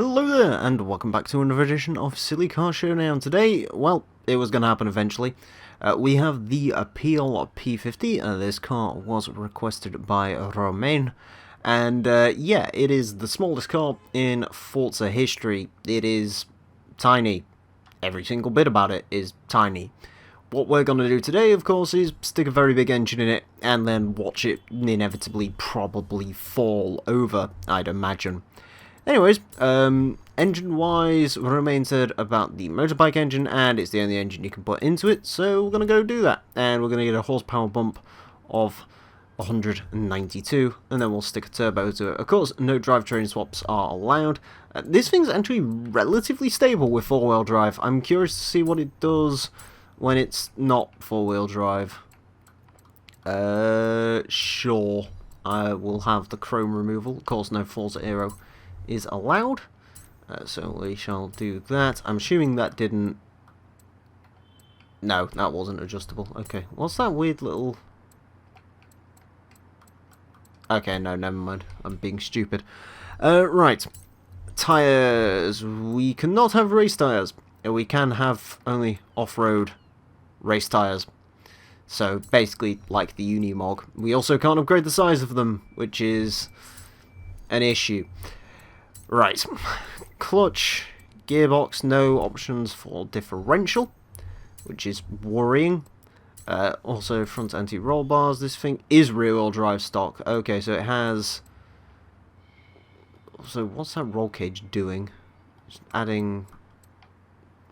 Hello there, and welcome back to another edition of Silly Car Showdown. Today, well, it was going to happen eventually. We have the Peel P50. This car was requested by Romain. And yeah, it is the smallest car in Forza history. It is tiny. Every single bit about it is tiny. What we're going to do today, of course, is stick a very big engine in it and then watch it inevitably probably fall over, I'd imagine. Anyways, engine-wise, Romain said about the motorbike engine, and it's the only engine you can put into it, so we're going to go do that. And we're going to get a horsepower bump of 192, and then we'll stick a turbo to it. Of course, no drivetrain swaps are allowed. This thing's actually relatively stable with four-wheel drive. I'm curious to see what it does when it's not four-wheel drive. Sure. I will have the chrome removal. Of course, no Forza Aero is allowed, so we shall do that. I'm assuming that didn't... No, that wasn't adjustable. Okay, what's that weird little... Okay, no, never mind. I'm being stupid. Right. Tyres. We cannot have race tyres. We can have only off-road race tyres. So, basically, like the Unimog. We also can't upgrade the size of them, which is an issue. Right, clutch, gearbox, no options for differential, which is worrying. Also, front anti-roll bars. This thing is rear-wheel drive stock. Okay, so it has... So, what's that roll cage doing? Just adding...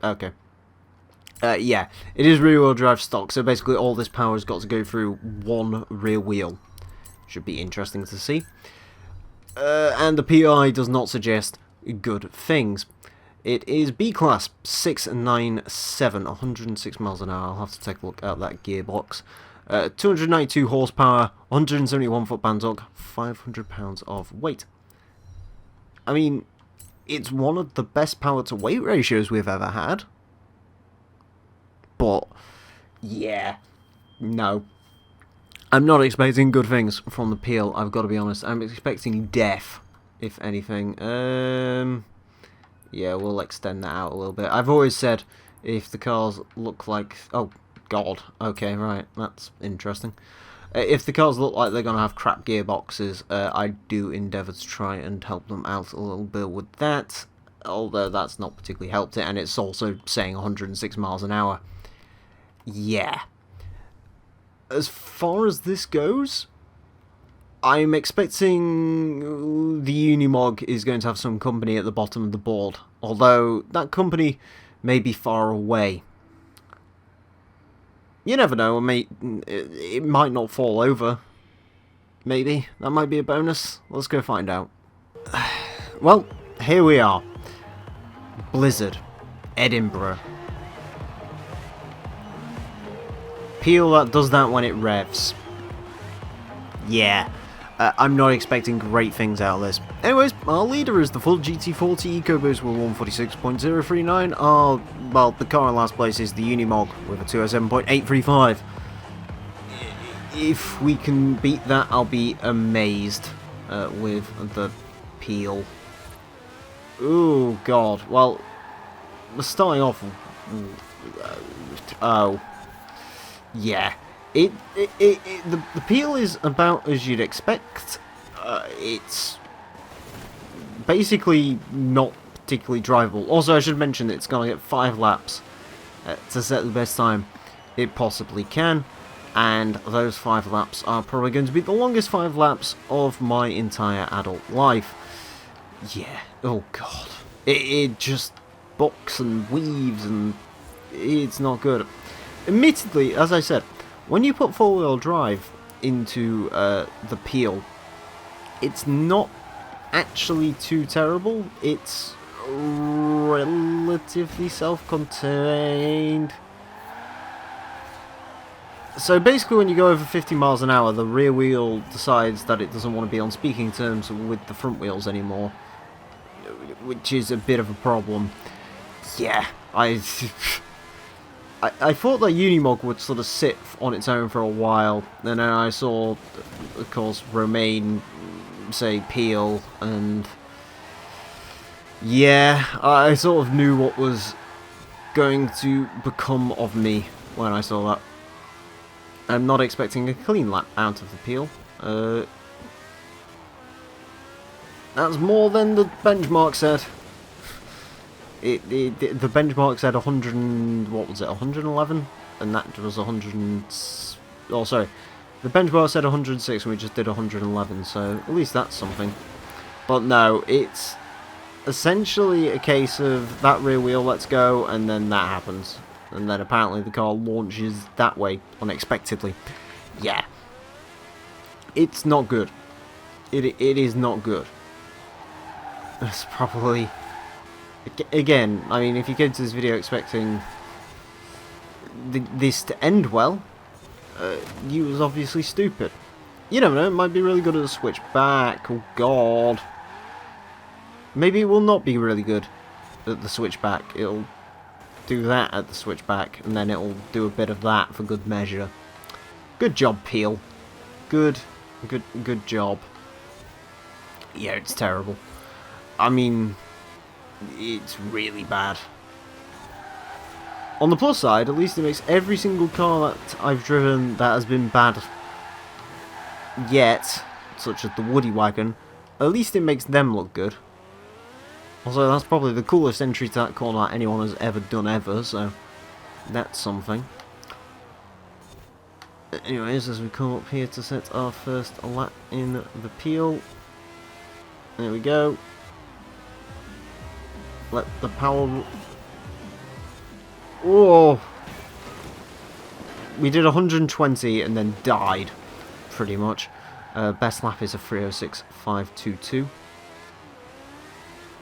Okay. Yeah, it is rear-wheel drive stock, so basically all this power has got to go through one rear wheel. Should be interesting to see. And the PI does not suggest good things. It is B-Class 697, 106 miles an hour. I'll have to take a look at that gearbox. 292 horsepower, 171 foot-pound torque, 500 pounds of weight. I mean, it's one of the best power-to-weight ratios we've ever had. But, yeah, no. I'm not expecting good things from the Peel, I've got to be honest. I'm expecting death, if anything. Yeah, we'll extend that out a little bit. I've always said if the cars look like... Oh, God. Okay, right. That's interesting. If the cars look like they're going to have crap gearboxes, I do endeavour to try and help them out a little bit with that. Although that's not particularly helped it, and it's also saying 106 miles an hour. Yeah. As far as this goes, I'm expecting the Unimog is going to have some company at the bottom of the board, although that company may be far away. You never know, it might not fall over. Maybe, that might be a bonus. Let's go find out. Well, here we are. Blizzard, Edinburgh. Peel that does that when it revs. Yeah, I'm not expecting great things out of this. Anyways, our leader is the full GT40 EcoBoost with 146.039. Well, the car in last place is the Unimog with a 207.835. If we can beat that, I'll be amazed with the Peel. Oh God. Well, we're starting off. Oh. Yeah, the Peel is about as you'd expect. It's basically not particularly drivable. Also, I should mention that it's going to get 5 laps to set the best time it possibly can, and those 5 laps are probably going to be the longest 5 laps of my entire adult life. Yeah, oh God. It just bucks and weaves, and it's not good. Admittedly, as I said, when you put four-wheel drive into the Peel, it's not actually too terrible. It's relatively self-contained. So basically when you go over 50 miles an hour, the rear wheel decides that it doesn't want to be on speaking terms with the front wheels anymore, which is a bit of a problem. Yeah, I thought that Unimog would sort of sit on its own for a while, and then I saw, of course, Romain say Peel, and Yeah, I sort of knew what was going to become of me when I saw that. I'm not expecting a clean lap out of the Peel. That's more than the benchmark said. The benchmark said 100 and, what was it, 111? And that was 100 and, oh sorry, the benchmark said 106 and we just did 111, so at least that's something. But no, it's essentially a case of that rear wheel lets go and then that happens. And then apparently the car launches that way, unexpectedly. Yeah. It's not good. It is not good. That's probably... Again, I mean, if you came to this video expecting this to end well, you was obviously stupid. You never know, it might be really good at the switch back. Oh god. Maybe it will not be really good at the switch back. It'll do that at the switch back, and then it'll do a bit of that for good measure. Good job, Peel. Good job. Yeah, it's terrible. I mean, it's really bad. On the plus side, at least it makes every single car that I've driven that has been bad yet, such as the Woody Wagon, at least it makes them look good. Also, that's probably the coolest entry to that corner anyone has ever done ever, so that's something. Anyways, as we come up here to set our first lap in the Peel, there we go. Let the power... Whoa! We did 120 and then died, pretty much. Best lap is a 3:06.522.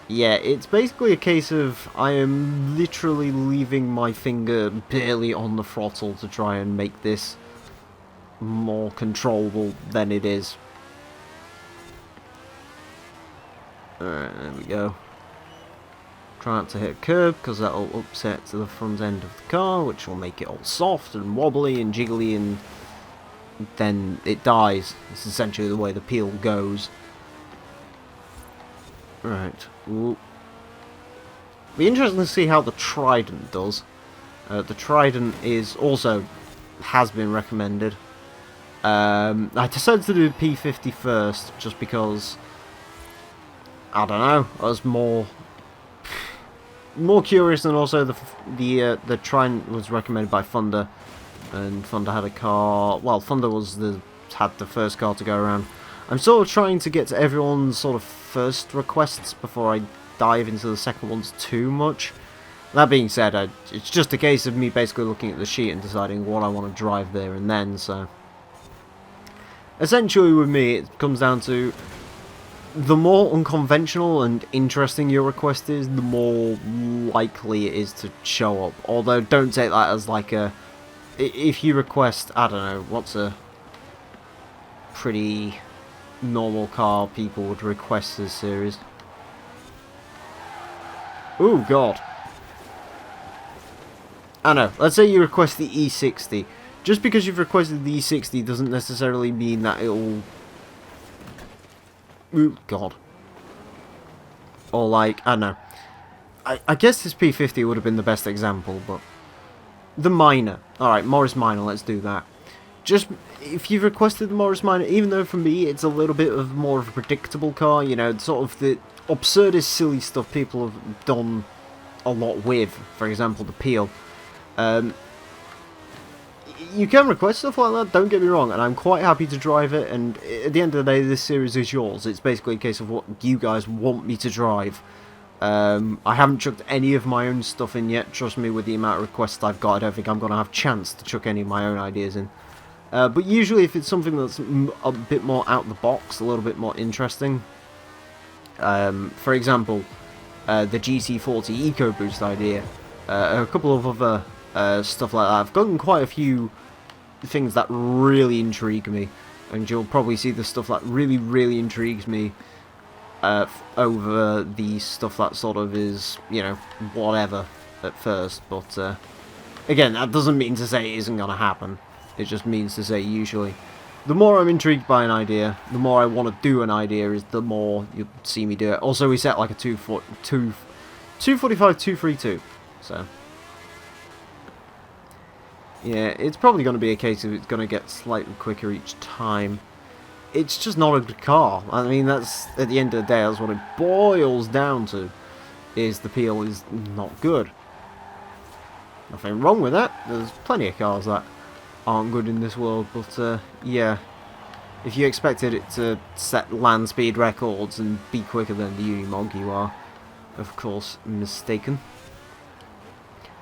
Yeah, it's basically a case of I am literally leaving my finger barely on the throttle to try and make this more controllable than it is. Alright, there we go. Try not to hit a curb, because that'll upset to the front end of the car, which will make it all soft and wobbly and jiggly, and then it dies. It's essentially the way the Peel goes. Right. Ooh. Be interesting to see how the Trident does. The Trident has been recommended. I decided to do the P50 first, just because I don't know. I was more curious, and also the Trident was recommended by Thunder, and Thunder had a car. Well, Thunder had the first car to go around. I'm sort of trying to get to everyone's sort of first requests before I dive into the second ones too much. That being said, it's just a case of me basically looking at the sheet and deciding what I want to drive there and then, so... Essentially with me, it comes down to the more unconventional and interesting your request is, the more likely it is to show up. Although, don't take that as like a... If you request, I don't know, what's a pretty normal car people would request this series? Ooh, God. I know, let's say you request the E60. Just because you've requested the E60 doesn't necessarily mean that it'll... Ooh, God. Or like, I don't know. I guess this P50 would have been the best example, but... The Minor. Alright, Morris Minor, let's do that. Just, if you've requested the Morris Minor, even though for me it's a little bit of more of a predictable car, you know, sort of the absurdist, silly stuff people have done a lot with, for example, the Peel. You can request stuff like that, don't get me wrong, and I'm quite happy to drive it, and at the end of the day, this series is yours. It's basically a case of what you guys want me to drive. I haven't chucked any of my own stuff in yet. Trust me, with the amount of requests I've got, I don't think I'm going to have a chance to chuck any of my own ideas in. But usually if it's something that's a bit more out the box, a little bit more interesting, for example, the GC40 EcoBoost idea, a couple of other stuff like that. I've gotten quite a few things that really intrigue me, and you'll probably see the stuff that really, really intrigues me over the stuff that sort of is, you know, whatever at first. But again, that doesn't mean to say it isn't going to happen. It just means to say usually. the more I'm intrigued by an idea, the more I want to do an idea, is the more you'll see me do it. Also, we set like a 245, 232, so yeah, it's probably going to be a case of it's going to get slightly quicker each time. It's just not a good car. I mean, that's, at the end of the day, that's what it boils down to, is the Peel is not good. Nothing wrong with that. There's plenty of cars that aren't good in this world, but yeah, if you expected it to set land speed records and be quicker than the Unimog, you are, of course, mistaken.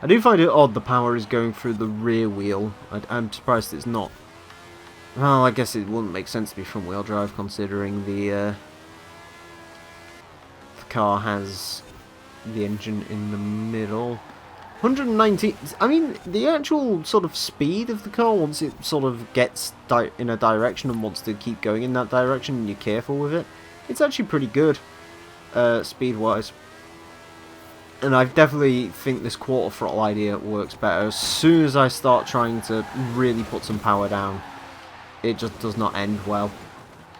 I do find it odd the power is going through the rear wheel. I'm surprised it's not. Well, I guess it wouldn't make sense to be front wheel drive, considering the car has the engine in the middle. 190. I mean, the actual sort of speed of the car, once it sort of gets in a direction and wants to keep going in that direction and you're careful with it, it's actually pretty good, speed-wise. And I definitely think this quarter throttle idea works better. As soon as I start trying to really put some power down, it just does not end well.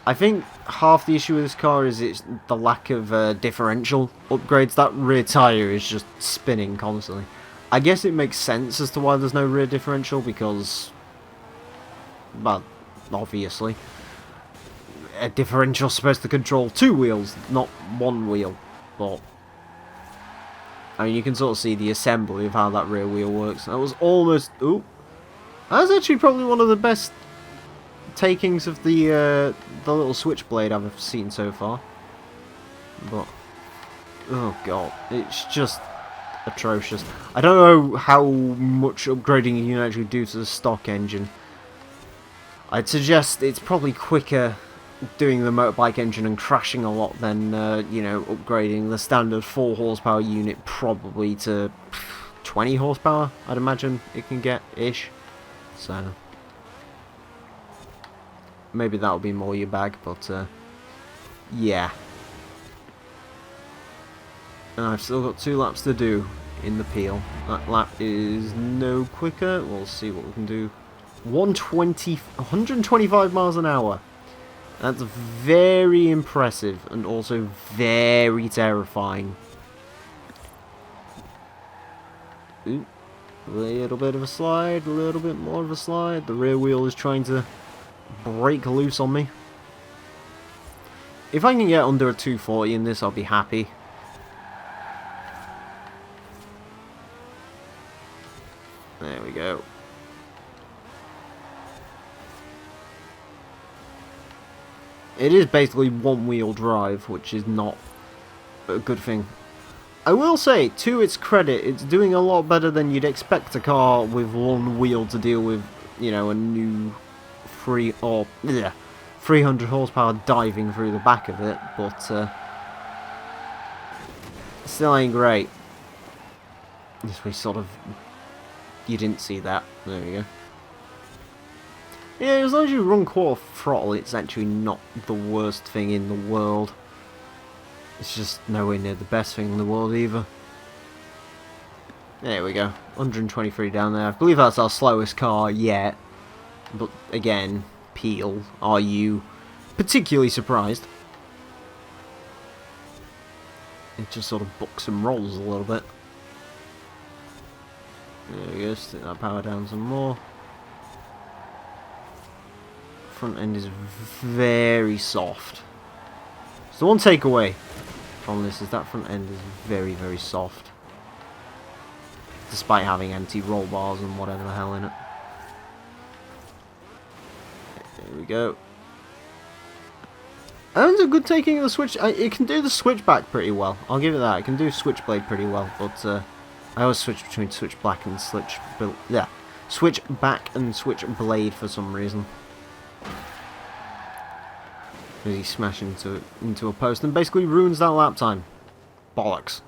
I think half the issue with this car is it's the lack of differential upgrades. That rear tyre is just spinning constantly. I guess it makes sense as to why there's no rear differential, because, well, obviously, a differential is supposed to control two wheels, not one wheel. But I mean, you can sort of see the assembly of how that rear wheel works. That was almost... Ooh. That's actually probably one of the best takings of the little switchblade I've seen so far. But... oh god, it's just atrocious. I don't know how much upgrading you can actually do to the stock engine. I'd suggest it's probably quicker doing the motorbike engine and crashing a lot than, you know, upgrading the standard 4 horsepower unit probably to 20 horsepower, I'd imagine it can get-ish. So, maybe that'll be more your bag, but, yeah. And I've still got 2 laps to do in the Peel. That lap is no quicker. We'll see what we can do. 125 miles an hour. That's very impressive and also very terrifying. Ooh, a little bit of a slide, a little bit more of a slide. The rear wheel is trying to break loose on me. If I can get under a 240 in this, I'll be happy. There we go. It is basically one-wheel drive, which is not a good thing. I will say, to its credit, it's doing a lot better than you'd expect a car with one wheel to deal with, you know, a new 300 horsepower diving through the back of it, but still ain't great. This way, sort of. You didn't see that. There we go. Yeah, as long as you run quarter throttle, it's actually not the worst thing in the world. It's just nowhere near the best thing in the world either. There we go. 123 down there. I believe that's our slowest car yet. But again, Peel, are you particularly surprised? It just sort of bucks and rolls a little bit. There we go, stick that power down some more. Front end is very soft. So one takeaway from this is that front end is very, very soft. Despite having empty roll bars and whatever the hell in it. There we go. And it's a good taking of the switch. It can do the switchback pretty well. I'll give it that. It can do switchblade pretty well, but I always switch between switchback and switchback and switchblade for some reason. He smashed into a post and basically ruins that lap time. Bollocks.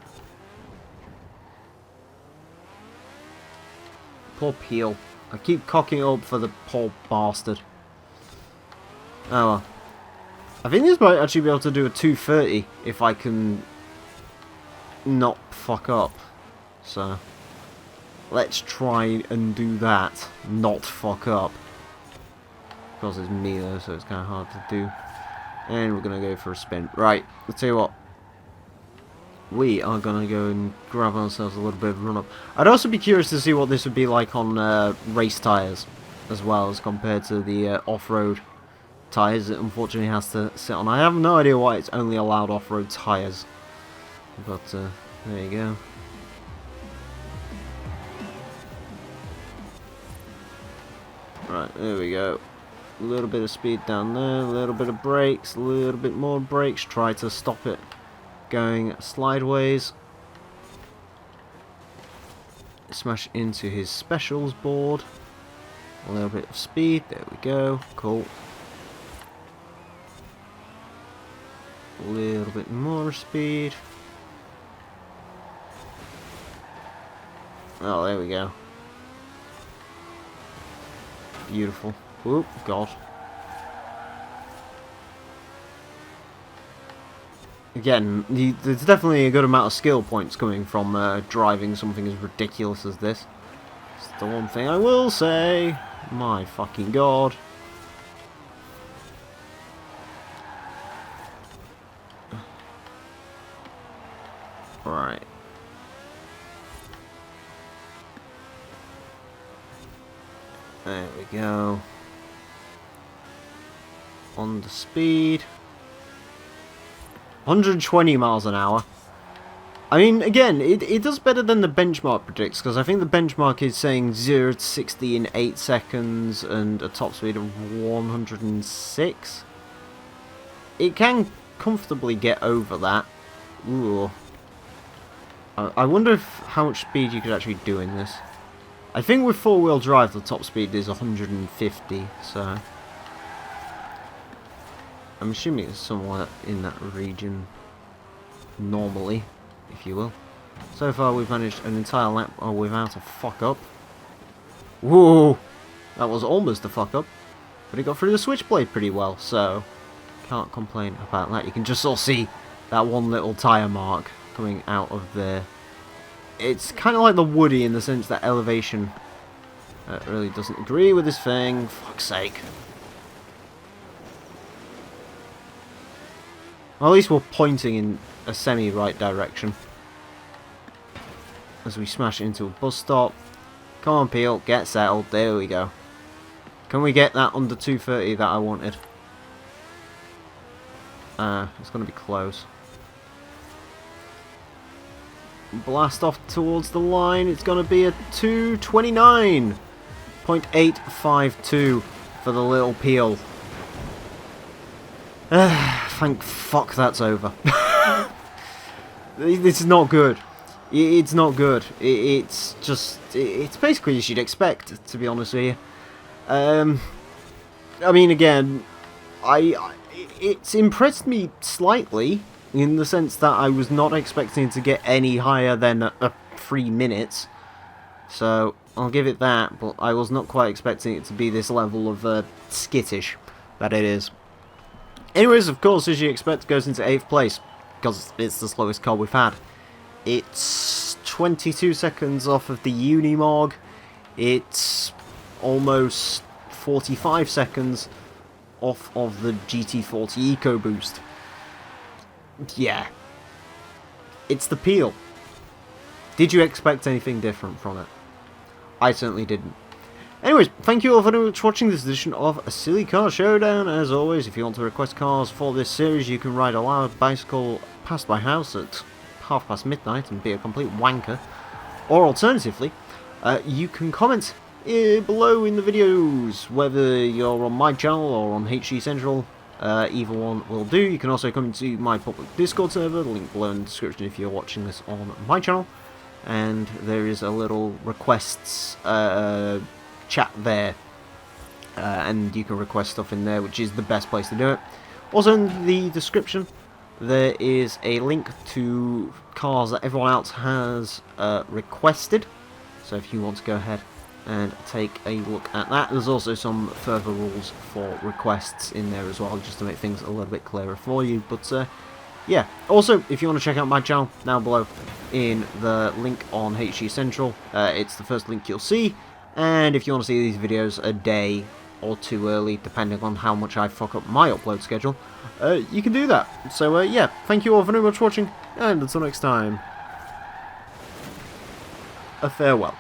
Poor Peel. I keep cocking it up for the poor bastard. Oh well. I think this might actually be able to do a 230 if I can not fuck up. So, let's try and do that. Not fuck up. because it's me though, so it's kind of hard to do. And we're going to go for a spin. Right, I'll tell you what. We are going to go and grab ourselves a little bit of run-up. I'd also be curious to see what this would be like on race tyres, as well as compared to the off-road tyres it unfortunately has to sit on. I have no idea why it's only allowed off-road tyres. But, there you go. Right, there we go. A little bit of speed down there, a little bit of brakes, a little bit more brakes. Try to stop it going slideways. Smash into his specials board. A little bit of speed, there we go, cool. A little bit more speed. Oh, there we go. Beautiful. Oh, God. Again, there's definitely a good amount of skill points coming from driving something as ridiculous as this. It's the one thing I will say. My fucking God. Right. There we go. On the speed. 120 miles an hour. I mean, again, it does better than the benchmark predicts, because I think the benchmark is saying 0 to 60 in 8 seconds and a top speed of 106. It can comfortably get over that. Ooh. I wonder if how much speed you could actually do in this. I think with four-wheel drive the top speed is 150, so I'm assuming it's somewhere in that region normally, if you will. So far we've managed an entire lap without a fuck up. Whoa! That was almost a fuck up, but it got through the switchblade pretty well, so can't complain about that. You can just sort of see that one little tyre mark coming out of there. It's kind of like the Woody in the sense that elevation really doesn't agree with this thing. Fuck's sake. Well, at least we're pointing in a semi-right direction as we smash into a bus stop. Come on, Peel, get settled. There we go. Can we get that under 230 that I wanted? It's going to be close. Blast off towards the line. It's going to be a 229.852 for the little Peel. Thank fuck that's over. This is not good. It's not good. It's just... It's basically as you'd expect, to be honest with you. I mean, again, it's impressed me slightly, in the sense that I was not expecting to get any higher than 3 minutes. So, I'll give it that, but I was not quite expecting it to be this level of skittish that it is. Anyways, of course, as you expect, it goes into 8th place, because it's the slowest car we've had. It's 22 seconds off of the Unimog. It's almost 45 seconds off of the GT40 EcoBoost. Yeah. It's the Peel. Did you expect anything different from it? I certainly didn't. Anyways, thank you all very much for watching this edition of a Silly Car Showdown. As always, if you want to request cars for this series, you can ride a loud bicycle past my house at midnight and be a complete wanker. Or alternatively, you can comment below in the videos, whether you're on my channel or on HG Central. Either one will do. You can also come to my public Discord server, the link below in the description if you're watching this on my channel. And there is a little requests chat there, and you can request stuff in there, which is the best place to do it. Also in the description there is a link to cars that everyone else has requested, so if you want to go ahead and take a look at that. There's also some further rules for requests in there as well, just to make things a little bit clearer for you. But yeah, also if you want to check out my channel, down below in the link on HG Central, it's the first link you'll see. And if you want to see these videos a day or too early, depending on how much I fuck up my upload schedule, you can do that. So yeah, thank you all very much for watching, and until next time, a farewell.